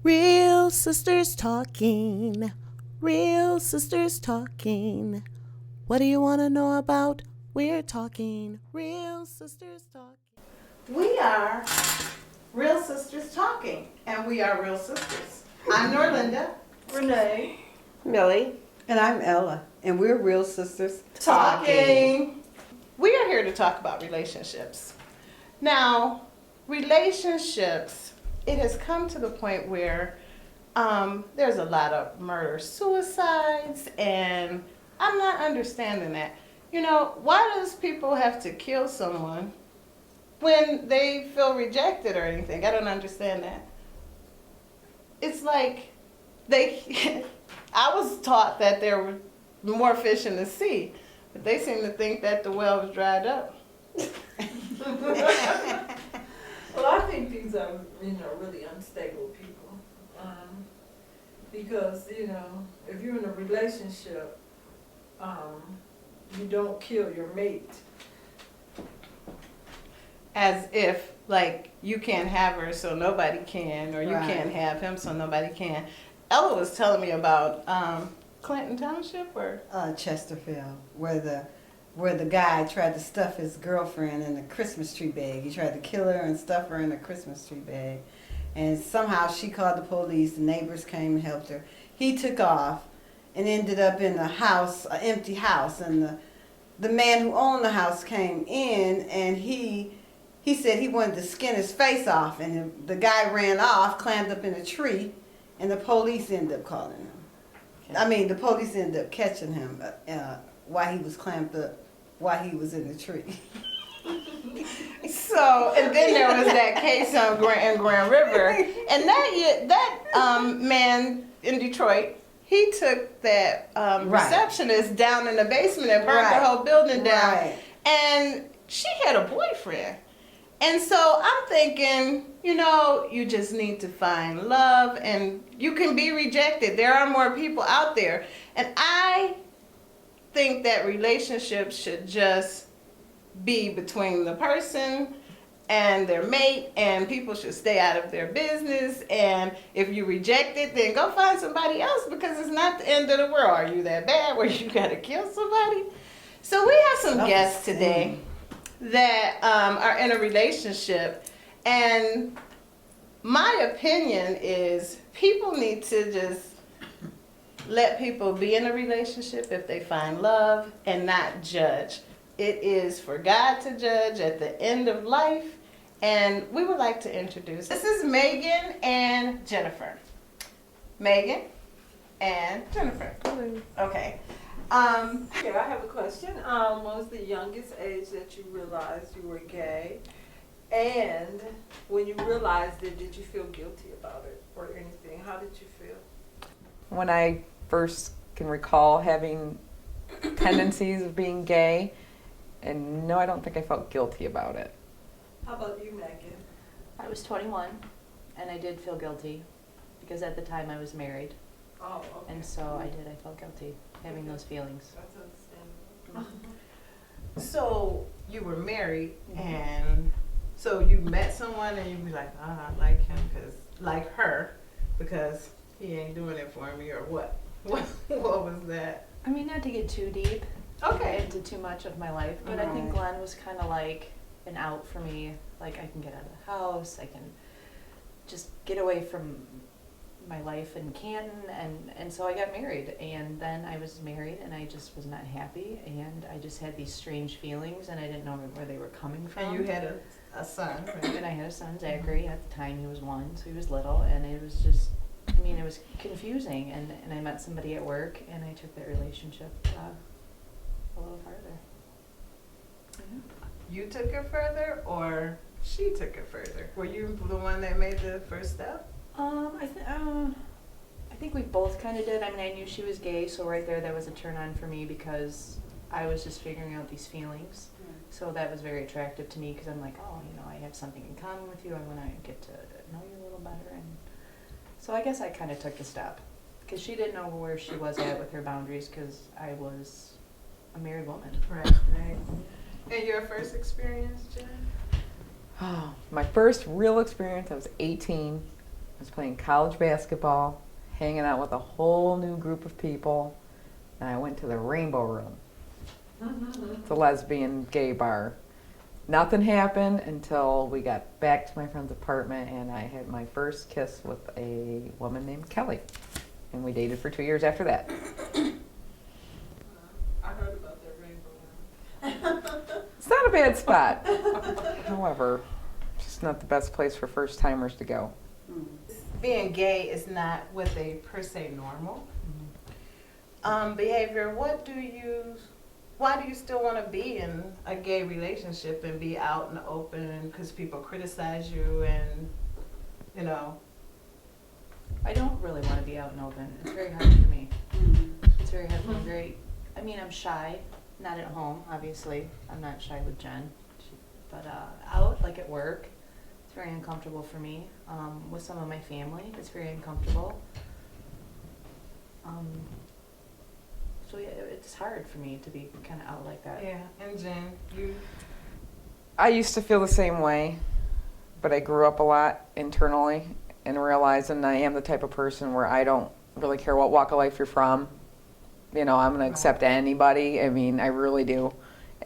Real sisters talking. Real sisters talking. What do you want to know about? We're talking. Real sisters talking. We are Real Sisters Talking, and we are Real Sisters. I'm Norlinda. Renee. Millie. And I'm Ella. And we're Real Sisters Talking. We are here to talk about relationships. Now, relationships, it has come to the point where there's a lot of murder suicides, and I'm not understanding that. You know, why does people have to kill someone when they feel rejected or anything? I don't understand that. It's like I was taught that there were more fish in the sea, but they seem to think that the well was dried up. Well, I think these are, really unstable people. Because, if you're in a relationship, you don't kill your mate. As if, like, you can't have her so nobody can, or you can't have him so nobody can. Ella was telling me about Clinton Township, or Chesterfield, where the guy tried to stuff his girlfriend in a Christmas tree bag. He tried to kill her and stuff her in a Christmas tree bag. And somehow she called the police. The neighbors came and helped her. He took off and ended up in a house, an empty house. And the man who owned the house came in, and he said he wanted to skin his face off. And the guy ran off, climbed up in a tree, and the police ended up calling him. The police ended up catching him while he was clamped up, while he was in the tree. so, and then there was that case on Grand River, and that man in Detroit, he took that receptionist down in the basement and burned the whole building down, and she had a boyfriend. And so I'm thinking, you just need to find love, and you can be rejected. There are more people out there. And I think that relationships should just be between the person and their mate, and people should stay out of their business. And if you reject it, then go find somebody else, because it's not the end of the world. Are you that bad where you got to kill somebody? So we have some guests today that are in a relationship, and my opinion is people need to just let people be in a relationship if they find love, and not judge. It is for God to judge at the end of life, and we would like to introduce. This is Megan and Jennifer. Megan and Jennifer. Hello. Okay. Okay, I have a question. What was the youngest age that you realized you were gay? And when you realized it, did you feel guilty about it or anything? How did you feel? When I first can recall having tendencies of being gay, and no, I don't think I felt guilty about it. How about you, Megan? I was 21, and I did feel guilty because at the time I was married, Oh, okay. and so I felt guilty having those feelings. That's understandable. So you were married, and so you met someone, and you be like, I like him like her, because he ain't doing it for me, or what? What was that? I mean, not to get too deep Okay. into too much of my life, but I think Glenn was kind of like an out for me. Like, I can get out of the house, I can just get away from my life in Canton, and so I got married, and then I was married, and I just was not happy, and I just had these strange feelings, and I didn't know where they were coming from. And you had a son, right? And I had a son, Zachary. At the time, he was 1, so he was little, and it was just, it was confusing, and I met somebody at work, and I took that relationship a little farther. You took it further, or she took it further? Were you the one that made the first step? I think we both kind of did. I mean, I knew she was gay, so right there, that was a turn on for me because I was just figuring out these feelings. So that was very attractive to me because I'm like, oh, I have something in common with you. I want to get to know you a little better. And so I guess I kind of took the step because she didn't know where she was at with her boundaries because I was a married woman. Right. And your first experience, Jen? My first real experience, I was 18, I was playing college basketball, hanging out with a whole new group of people, and I went to the Rainbow Room. It's a lesbian gay bar. Nothing happened until we got back to my friend's apartment, and I had my first kiss with a woman named Kelly. And we dated for 2 years after that. I heard about that Rainbow Room. It's not a bad spot. However, just not the best place for first timers to go. Being gay is not with a per se normal behavior. Why do you still want to be in a gay relationship and be out in the open because people criticize you and, you know? I don't really want to be out and open. It's very hard for me. It's very hard for me. I'm shy, not at home, obviously. I'm not shy with Jen. But out, like at work, it's very uncomfortable for me. With some of my family, it's very uncomfortable. So yeah, it's hard for me to be kind of out like that. Yeah, and Jen, you? I used to feel the same way, but I grew up a lot internally and realizing I am the type of person where I don't really care what walk of life you're from. You know, I'm going to accept anybody. I mean, I really do.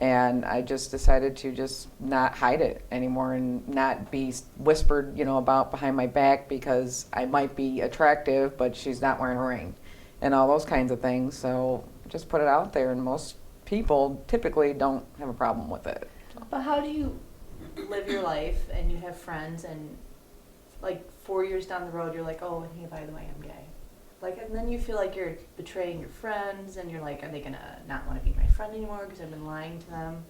And I just decided to just not hide it anymore and not be whispered, about behind my back because I might be attractive, but she's not wearing a ring and all those kinds of things. So just put it out there, and most people typically don't have a problem with it. But how do you live your life and you have friends and like 4 years down the road you're like, oh, and hey, by the way, I'm gay. Like, and then you feel like you're betraying your friends and you're like, are they gonna not want to be my friend anymore because I've been lying to them?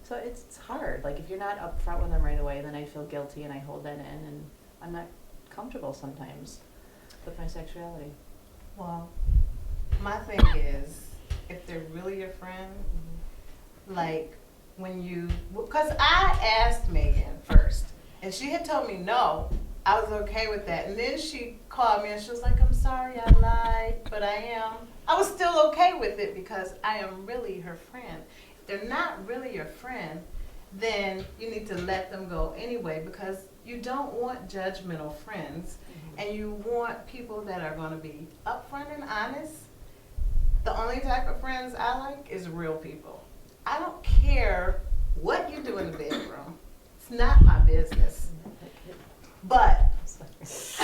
So it's hard. Like if you're not upfront with them right away, then I feel guilty and I hold that in, and I'm not comfortable sometimes with my sexuality. Well, my thing is, if they're really your friend, like because I asked Megan first, and she had told me no, I was okay with that. And then she called me and she was like, I'm sorry, I lied, but I was still okay with it because I am really her friend. If they're not really your friend, then you need to let them go anyway, because you don't want judgmental friends, and you want people that are going to be upfront and honest. The only type of friends I like is real people. I don't care what you do in the bedroom. It's not my business. But it's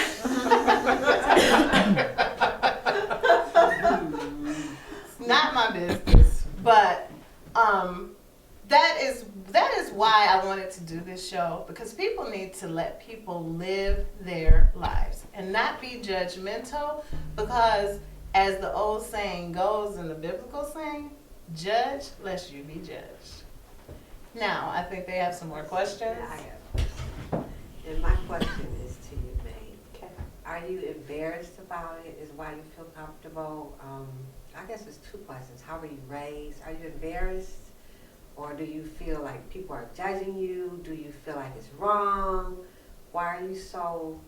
not my business. But that is why I wanted to do this show, because people need to let people live their lives and not be judgmental, because as the old saying goes in the biblical saying, judge lest you be judged. Now, I think they have some more questions. Yeah, I have. And my question is to you, May. Okay. Are you embarrassed about it? Is why you feel comfortable? I guess it's two questions. How were you raised? Are you embarrassed? Or do you feel like people are judging you? Do you feel like it's wrong? Why are you so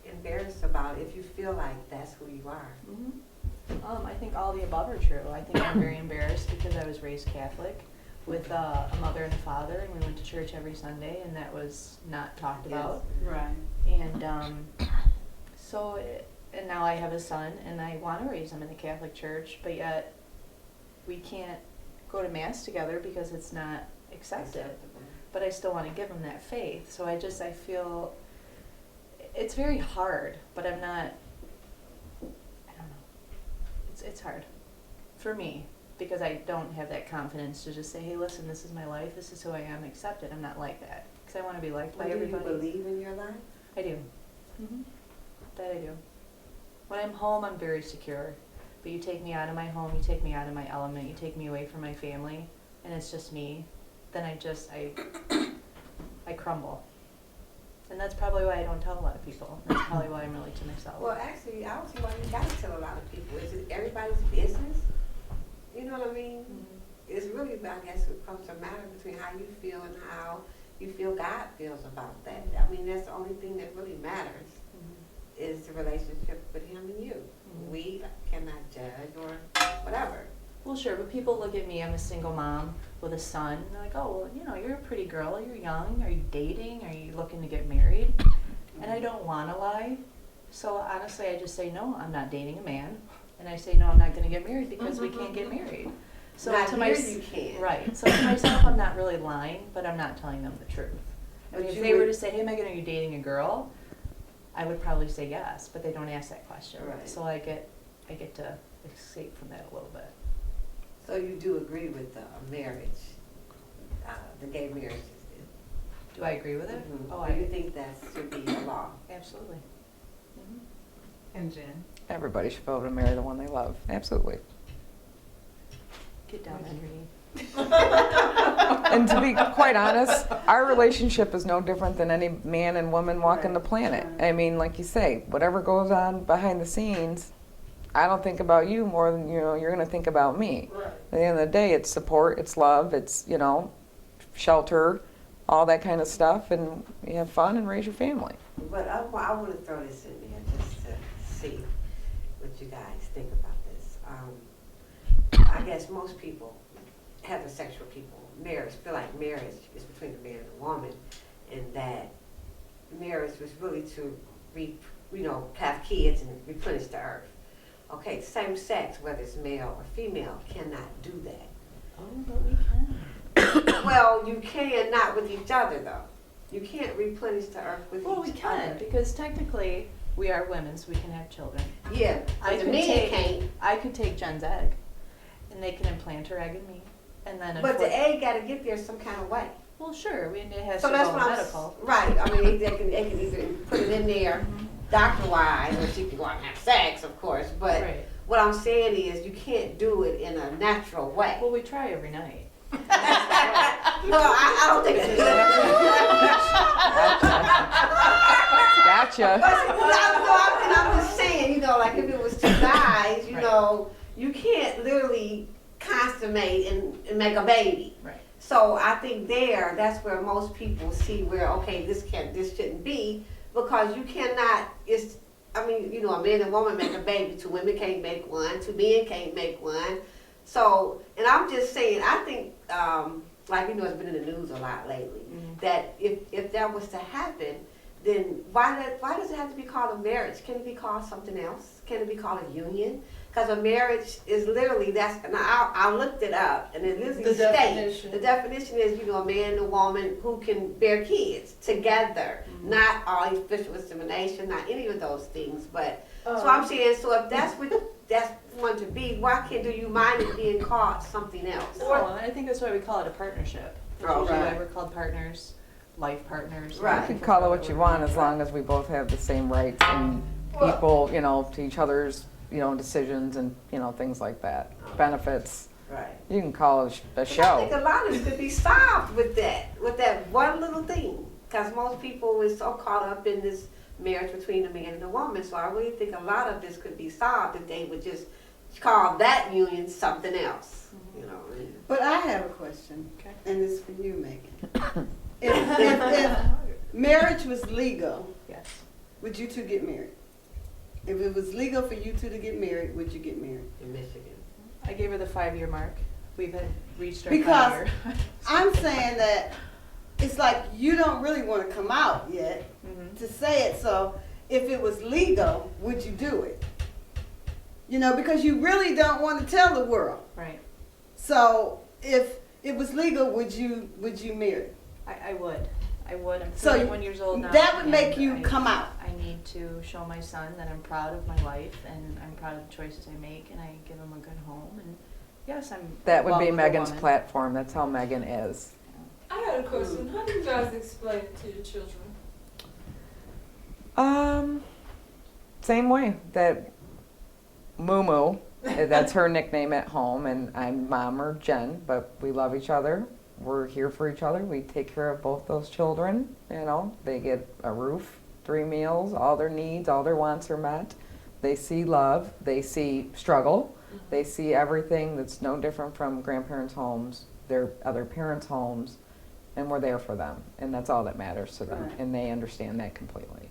embarrassed about it if you feel like that's who you are? I think all the above are true. I think I'm very embarrassed because I was raised Catholic with a mother and a father, and we went to church every Sunday, and that was not talked about. Right. And and now I have a son, and I want to raise him in the Catholic Church, but yet we can't go to Mass together because it's not accepted. But I still want to give him that faith. So I feel it's very hard, but I don't know. It's hard for me because I don't have that confidence to just say, hey, listen, this is my life, this is who I am, accept it. I'm not like that because I want to be liked by everybody. Do you believe in your life? I do. That I do. When I'm home, I'm very secure. But you take me out of my home, you take me out of my element, you take me away from my family, and it's just me, then I crumble. And that's probably why I don't tell a lot of people. That's probably why I'm really to myself. Well, actually, I don't see why you gotta tell a lot of people. Is it everybody's business? You know what I mean? It's really, I guess, it comes to a matter between how you feel and how you feel God feels about that. I mean, that's the only thing that really matters is the relationship with Him and you. We cannot judge or whatever. Well, sure, but people look at me, I'm a single mom with a son, and they're like, oh, well, you're a pretty girl, you're young, are you dating, are you looking to get married? And I don't want to lie, So honestly, I just say, no, I'm not dating a man. And I say, no, I'm not going to get married because we can't get married. So Not to here you can. Right. So to myself, I'm not really lying, but I'm not telling them the truth. I mean, But if you they were would- to say, hey, Megan, are you dating a girl? I would probably say yes, but they don't ask that question. Right. So I get to escape from that a little bit. So you do agree with the marriage, the gay marriage? Do I agree with it? Mhm. Oh, Do you I think that should be a law? absolutely. Mhm. And Jen? Everybody should be able to marry the one they love. Absolutely. Get down on your knee. And to be quite honest, our relationship is no different than any man and woman walking the planet. I mean, like you say, whatever goes on behind the scenes, I don't think about you more than you're going to think about me. Right. At the end of the day, it's support, it's love, it's shelter, all that kind of stuff, and you have fun and raise your family. But I want to throw this in there just to see what you guys think about this. I guess most people, heterosexual people, feel like marriage is between a man and a woman, and that marriage was really to have kids and replenish the earth. Okay, same sex, whether it's male or female, cannot do that. Oh, but we can. Well, you can, not with each other though. You can't replenish the earth with Well, we each can, other. because technically we are women, so we can have children. Yeah, but the men can't. I could take Jen's egg, and they can implant her egg in me, and then. But the egg got to get there some kind of way. Well, sure, it has So to that's go what I'm medical. right. I mean, they can either put it in there doctor-wise, or she can go out and have sex, of course. But Right. what I'm saying is, you can't do it in a natural way. Well, we try every night. No, I don't think it's Gotcha. I'm just saying, like if it was two guys, you can't literally consummate and make a baby. Right. So I think that's where most people see where, okay, this shouldn't be, because you cannot, a man and woman make a baby, two women can't make one, two men can't make one. So, and I'm just saying, I think, it's been in the news a lot lately, that if that was to happen, then why does it have to be called a marriage? Can it be called something else? Can it be called a union? Because a marriage is literally, and I looked it up, and it literally states, the definition is, a man and a woman who can bear kids together, not artificial insemination, not any of those things, but, so I'm saying, so if that's what that's going to be, why do you mind it being called something else? Well, I think that's why we call it a partnership. Oh, Usually right. we're called partners, life partners. Right. You can call it what you want as long as we both have the same rights and equal, to each other's, decisions and, things like that. Benefits. Right. You can call it a I show. think a lot of it could be solved with that one little thing. Because most people is so caught up in this marriage between a man and a woman. So I really think a lot of this could be solved if they would just call that union something else. But I have a question, Okay. and it's for you, Megan. if marriage was legal, Yes. would you two get married? If it was legal for you two to get married, would you get married? In Michigan. I gave her the 5-year mark. We've reached our Because 5-year. I'm saying that it's like you don't really want to come out yet Mhm. to say it. So if it was legal, would you do it? Because you really don't want to tell the world. Right. So if it was legal, would you marry? I would. I'm So 31 years old now. that would make and you come out. I need to show my son that I'm proud of my life and I'm proud of the choices I make, and I give him a good home. And yes, I'm. That would in love be with a Megan's woman. platform. That's how Megan is. I got a question. How do you guys explain it to your children? Same way that Moo, that's her nickname at home, and I'm Mom or Jen, but we love each other. We're here for each other. We take care of both those children. They get a roof, 3 meals, all their needs, all their wants are met. They see love. They see struggle. They see everything that's no different from grandparents' homes, their other parents' homes, and we're there for them. And that's all that matters to them. Right. And they understand that completely.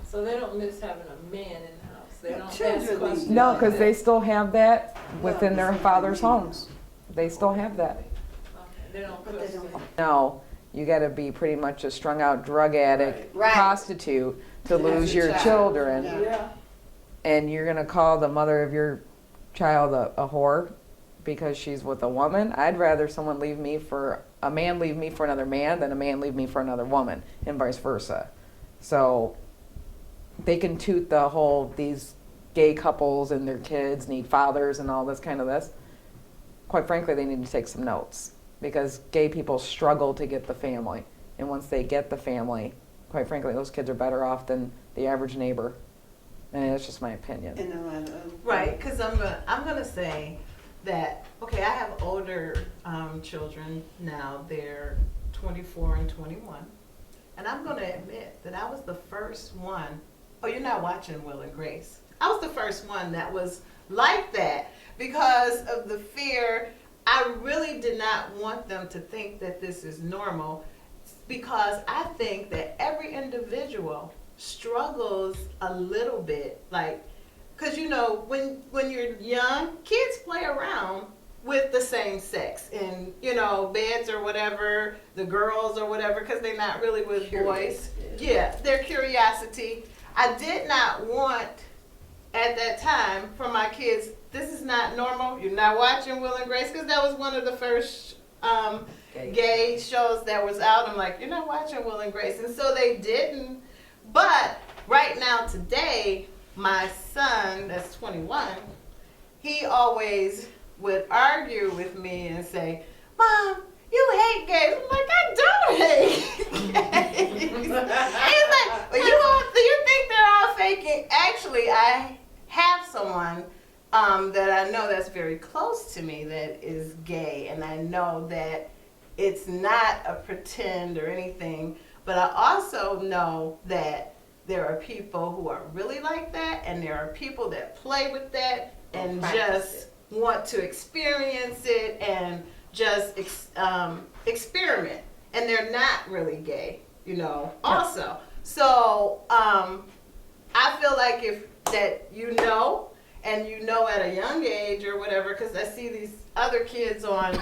So they don't miss having a man in the house. They don't Children ask need questions. No, like because that. they still have that within their Yeah. father's homes. They still have that. Okay, they don't But they question. don't. No, you got to be pretty much a strung out drug addict, Right. prostitute to lose your children, Yeah. and you're gonna call the mother of your child a whore because she's with a woman. I'd rather someone leave me for a man leave me for another man than a man leave me for another woman, and vice versa. So they can toot the whole these gay couples and their kids need fathers and all this kind of this. Quite frankly, they need to take some notes because gay people struggle to get the family, and once they get the family, quite frankly, those kids are better off than the average neighbor. And that's just my opinion. And a lot of Right, because I'm gonna say that, okay, I have older children now. They're 24 and 21, and I'm gonna admit that I was the first one. Oh, you're not watching Will and Grace. I was the first one that was like that because of the fear. I really did not want them to think that this is normal, because I think that every individual struggles a little bit, like, because you know when you're young, kids play around with the same sex in, you know, beds or whatever, the girls or whatever, because they're not really with boys. Yeah, their curiosity. I did not want at that time for my kids, this is not normal, you're not watching Will and Grace, because that was one of the first gay shows that was out. I'm like, you're not watching Will and Grace, and so they didn't. But right now, today, my son, that's 21, he always would argue with me and say, Mom, you hate gays. I'm like, I don't hate gays. He's like, well, you think they're all faking? Actually, I have someone that I know that's very close to me that is gay, and I know that it's not a pretend or anything. But I also know that there are people who are really like that, and there are people that play with that and just want to experience it and just experiment, and they're not really gay, you know, also. So I feel like if that and you know at a young age or whatever, because I see these other kids on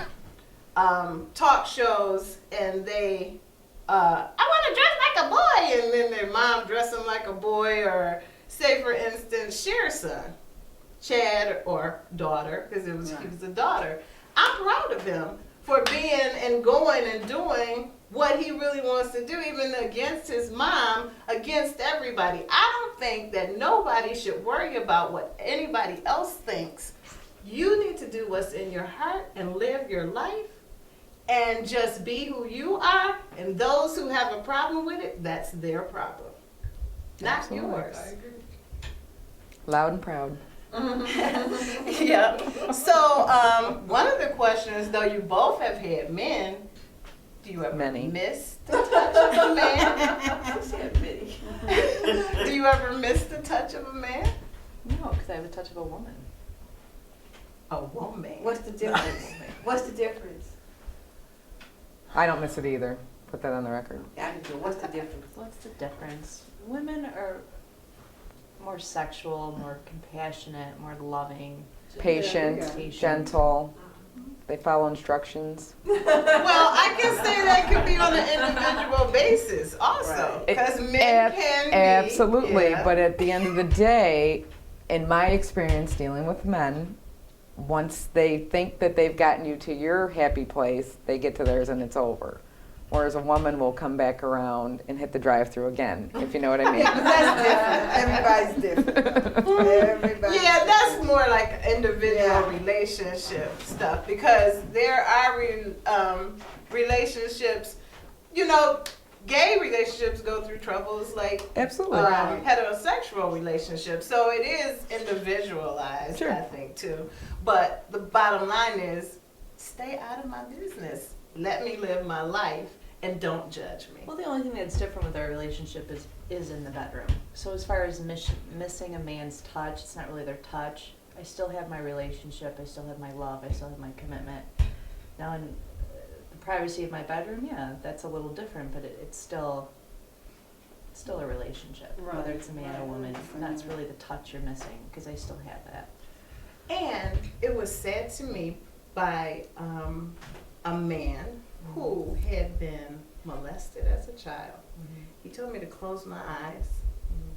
talk shows, and they I want to dress like a boy, and then their mom dress them like a boy. Or say, for instance, Cher's son, Chad, or daughter, because he was a daughter. I'm proud of him for being and going and doing what he really wants to do, even against his mom, against everybody. I don't think that nobody should worry about what anybody else thinks. You need to do what's in your heart and live your life and just be who you are. And those who have a problem with it, that's their problem, not Absolutely. yours. I agree. Loud and proud. Yeah. So one of the questions, though you both have had men, do you ever miss the touch of a man? Do you ever miss the touch of a man? No, because I have a touch of a woman. A woman. What's the difference? What's the difference? I don't miss it either. Put that on the record. I do. What's the difference? What's the difference? Women are more sexual, more compassionate, more loving. Patient, gentle. They follow instructions. Well, I can say that could be on an individual basis also, because men can be. Absolutely, Yeah. but at the end of the day, in my experience dealing with men, once they think that they've gotten you to your happy place, they get to theirs and it's over. Whereas a woman will come back around and hit the drive-through again, if you know what I mean. That's different. Everybody's different. Everybody's Yeah, that's different. more like individual relationship stuff, because there are relationships, you know, gay relationships go through troubles like Absolutely. heterosexual relationships. So it is individualized, Sure. I think, too. But the bottom line is, stay out of my business. Let me live my life and don't judge me. Well, the only thing that's different with our relationship is in the bedroom. So as far as missing a man's touch, it's not really their touch. I still have my relationship. I still have my love. I still have my commitment. Now, in the privacy of my bedroom, yeah, that's a little different, but it's still a relationship, whether it's a man or a woman. That's really the touch you're missing, because I still have that. And it was said to me by a man who had been molested as a child. He told me to close my eyes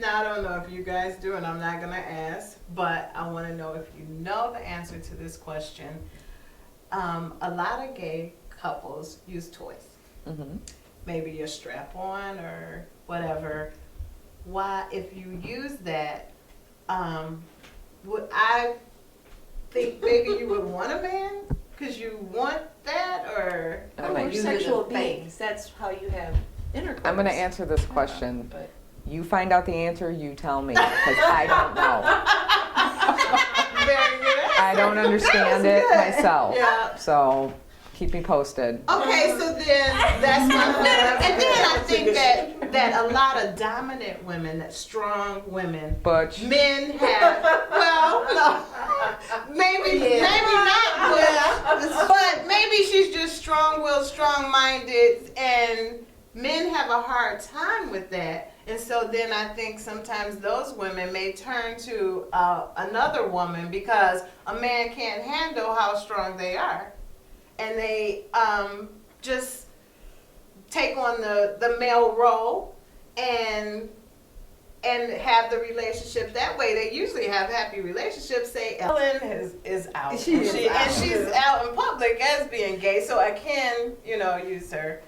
Now, I don't know if you guys do, and I'm not going to ask, but I want to know if you know the answer to this question. A lot of gay couples use toys. Mm-hmm. Maybe your strap-on or whatever. Why, if you use that, would I think maybe you would want a man? Because you want that, or? We're use it as sexual a fake. beings. That's how you have intercourse. I'm going to answer this question. But You find out the answer, you tell me, because I don't know. Very good. I don't understand it myself. Yeah. So keep me posted. Okay, so then that's my thing. And then I think that a lot of dominant women, that strong women, Butch. men have, well, no, maybe not Butch, but maybe she's just strong-willed, strong-minded, and men have a hard time with that. And so then I think sometimes those women may turn to another woman because a man can't handle how strong they are. And they just take on the male role and have the relationship that way. They usually have happy relationships. Say Ellen is out. She's out in public as being gay, so I can, use her.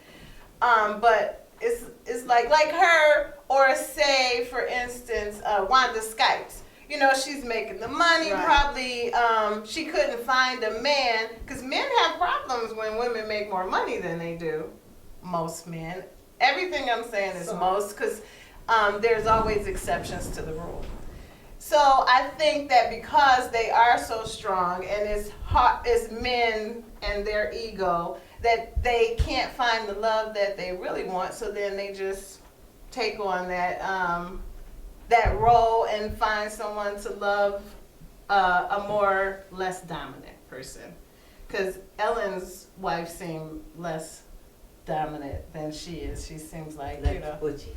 But it's like her, or say, for instance, Wanda Sykes. She's making the money, Right. probably she couldn't find a man, because men have problems when women make more money than they do. Most men. Everything I'm saying is most, because there's always exceptions to the rule. So I think that because they are so strong, and it's men and their ego, that they can't find the love that they really want, so then they just take on that role and find someone to love a less dominant person. Because Ellen's wife seemed less dominant than she is. She seems like, butchy.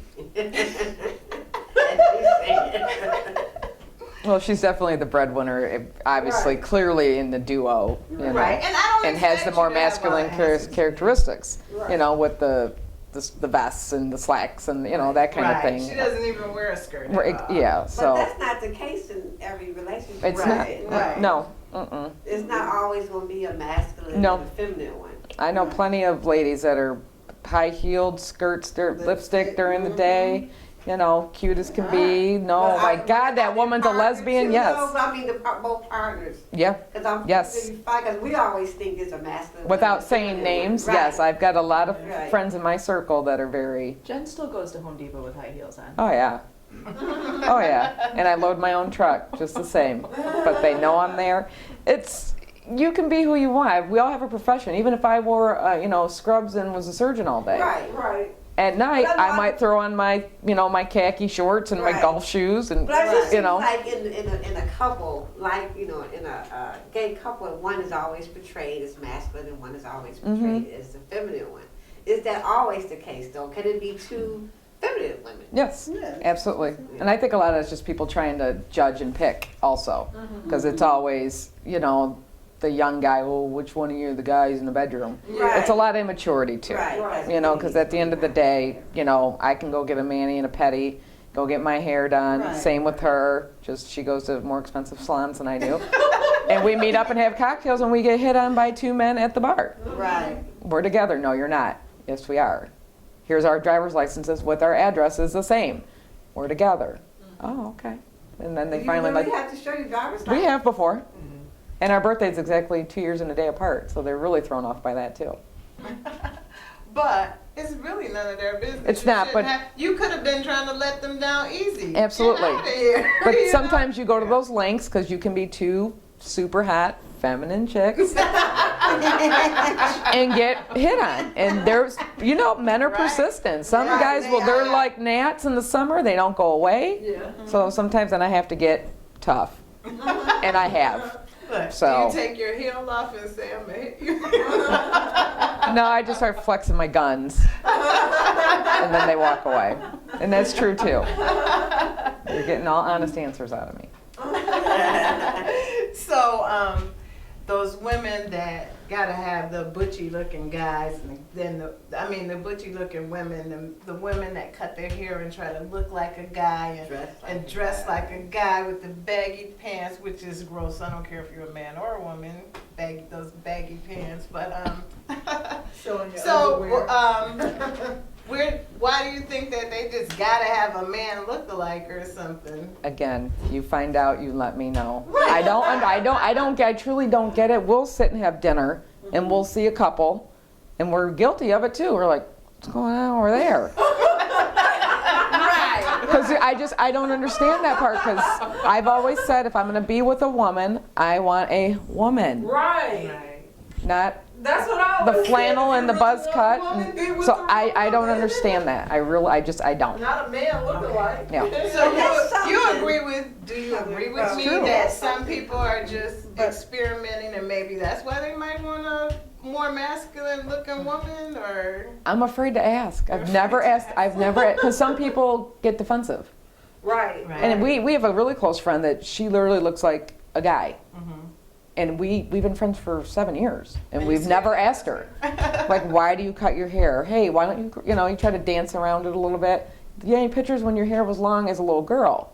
Well, she's definitely the breadwinner, obviously, Right. clearly in the duo, Right, and I don't and has the expect more you to have masculine all answers. characteristics, Right. with the vests and the slacks and, that kind of thing. She doesn't even wear a skirt. at Right, all. yeah, But so that's not the case in every relationship. it's Right, not, right. no, mm-mm. It's not always going to be a masculine No. and a feminine one. I know plenty of ladies that are high-heeled skirts, their lipstick during the day, cute as can be. No, But my I- God, that woman's a partner lesbian, too, yes. though, but I mean, both partners. Yeah, Yes. Because we always think it's a masculine. without and a saying feminine names, one. yes. Right. I've got a lot of Right. friends in my circle that are very, Jen still goes to Home Depot with high heels on. oh yeah. Oh yeah, and I load my own truck just the same, but they know I'm there. You can be who you want. We all have a profession. Even if I wore, scrubs and was a surgeon all day. Right. At night, But I might throw on my, my khaki shorts and my Right. golf shoes and, But I just you think know. like in a couple, like, in a gay couple, one is always portrayed as masculine and one is always portrayed as the feminine one. Is that always the case, though? Can it be two feminine women? Yes, Yeah. absolutely. And I think a lot of it's just people trying to judge and pick also. Because it's always, the young guy, well, which one of you are the guys in the bedroom? Right. It's a lot of immaturity too. Right. Because at the end of the day, I can go get a mani and a pedi, go get my hair done. Right. Same with her. Just she goes to more expensive salons than I do. And we meet up and have cocktails and we get hit on by two men at the bar. Right. We're together. No, you're not. Yes, we are. Here's our driver's licenses with our addresses the same. We're together. Oh, okay. And then they You finally really have to show your driver's we license? have before. And our birthday's exactly 2 years and a day apart, so they're really thrown off by that too. But it's really none of their business. It's You not, shouldn't but- have- you could have been trying to let them down easy. Absolutely. Get outta here, But you know? sometimes you go to those lengths because you can be two super hot feminine chicks and get hit on. And there's, men are Right. persistent. Some Right, guys, they they're are. like gnats in the summer. They don't go away. Yeah. So sometimes then I have to get tough. And I have. Look, So- do you take your heel off and say, I'm gonna hit you? No, I just start flexing my guns. And then they walk away. And that's true too. You're getting all honest answers out of me. So, those women that gotta have the butchy looking guys, and then the butchy looking women, the women that cut their hair and try to look like a guy and dress like a guy with the baggy pants, which is gross. I don't care if you're a man or a woman, those baggy pants. But Showing your so underwear. why do you think that they just gotta have a man look-alike or something? Again, you find out, you let me know. I truly don't get it. We'll sit and have dinner, and we'll see a couple, and we're guilty of it too. We're like, what's going on over there? Right. Because I don't understand that part, because I've always said if I'm going to be with a woman, I want a woman. Right. Not That's what I the always flannel said. and the If buzz you cut. want a woman, be with So a woman. I don't understand that. I don't. Not a man look-alike. Yeah. So That's you something. agree with? Do you agree with It's me true. that some people are just experimenting, and maybe that's why they might want a more masculine looking woman, or? I'm afraid to ask. I've never asked, because some people get defensive. Right. And we have a really close friend that she literally looks like a guy. And we've been friends for 7 years, and we've never asked her, like, why do you cut your hair? Hey, why don't you, you try to dance around it a little bit. Do you have any pictures when your hair was long as a little girl?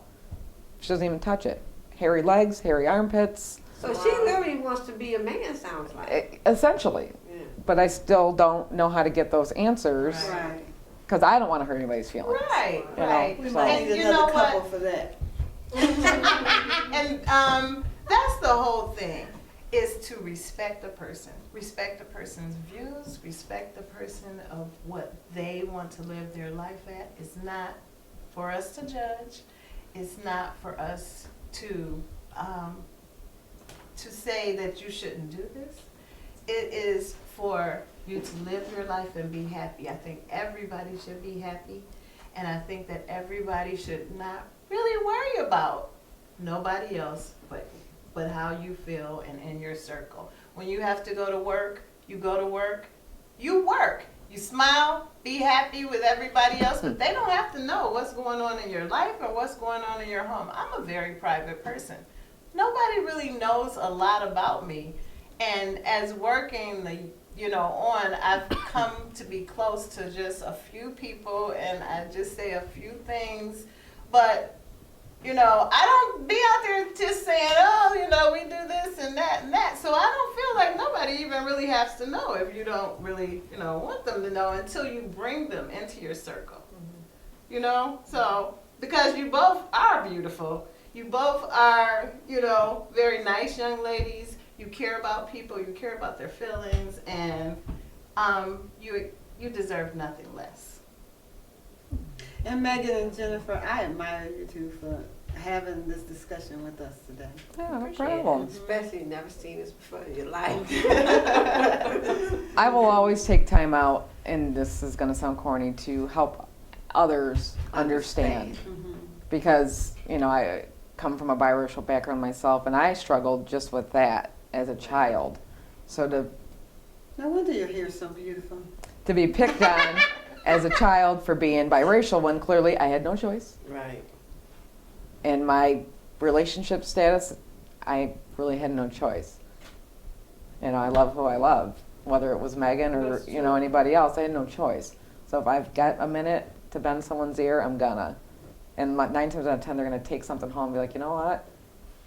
She doesn't even touch it. Hairy legs, hairy armpits, So she literally wants to be a man, sounds like. essentially. Yeah. But I still don't know how to get those answers, Right. because I don't want to hurt anybody's feelings. Right, You know, right. We so- might And need you another know couple what? for that. And that's the whole thing, is to respect a person. Respect a person's views, respect the person of what they want to live their life at. It's not for us to judge. It's not for us to say that you shouldn't do this. It is for you to live your life and be happy. I think everybody should be happy. And I think that everybody should not really worry about nobody else but how you feel and in your circle. When you have to go to work, you go to work, you work. You smile, be happy with everybody else, but they don't have to know what's going on in your life or what's going on in your home. I'm a very private person. Nobody really knows a lot about me. And as working on, I've come to be close to just a few people, and I just say a few things. But, I don't be out there just saying, we do this and that and that. So I don't feel like nobody even really has to know if you don't really, want them to know until you bring them into your circle. So, because you both are beautiful. You both are, very nice young ladies. You care about people. You care about their feelings, and you deserve nothing less. And Megan and Jennifer, I admire you two for having this discussion with us today. Yeah, no Appreciate it. problem. Especially you never seen this before in your life. I will always take time out, and this is going to sound corny, to help others understand. Because, I come from a biracial background myself, and I struggled just with that as a child. So No wonder your hair's so beautiful. to be picked on as a child for being biracial, when clearly I had no choice. Right. In my relationship status, I really had no choice. I love who I love, whether it was Megan or anybody else. I had no choice. So if I've got a minute to bend someone's ear, I'm gonna. And 9 times out of 10, they're gonna take something home and be like, you know what?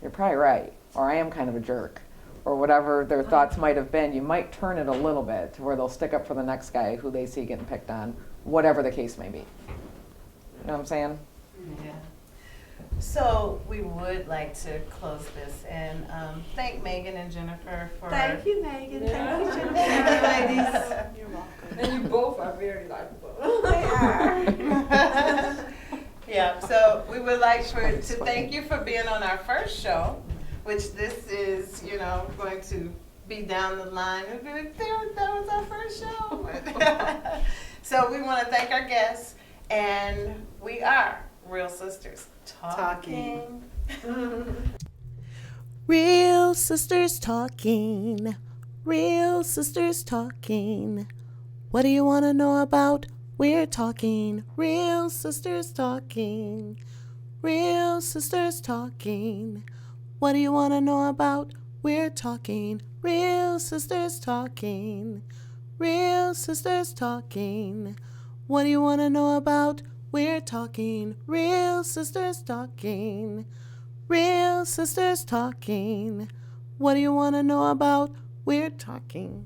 You're probably right, or I am kind of a jerk, or whatever their thoughts might have been. You might turn it a little bit to where they'll stick up for the next guy who they see getting picked on, whatever the case may be. You know what I'm saying? Yeah. So we would like to close this and thank Megan and Jennifer for. Thank you, Megan. Yeah. Thank you, Jennifer. Thank you, ladies. You're welcome. And you both are very likable. They are. Yeah, so we would like to thank you for being on our first show, which this is, going to be down the line. That was our first show. So we want to thank our guests, and we are Real Sisters Talking. Real sisters talking, real sisters talking. What do you want to know about? We're talking, real sisters talking, real sisters talking. What do you want to know about? We're talking. Real sisters talking. Real sisters talking. What do you want to know about? We're talking. Real sisters talking. Real sisters talking. What do you want to know about? We're talking.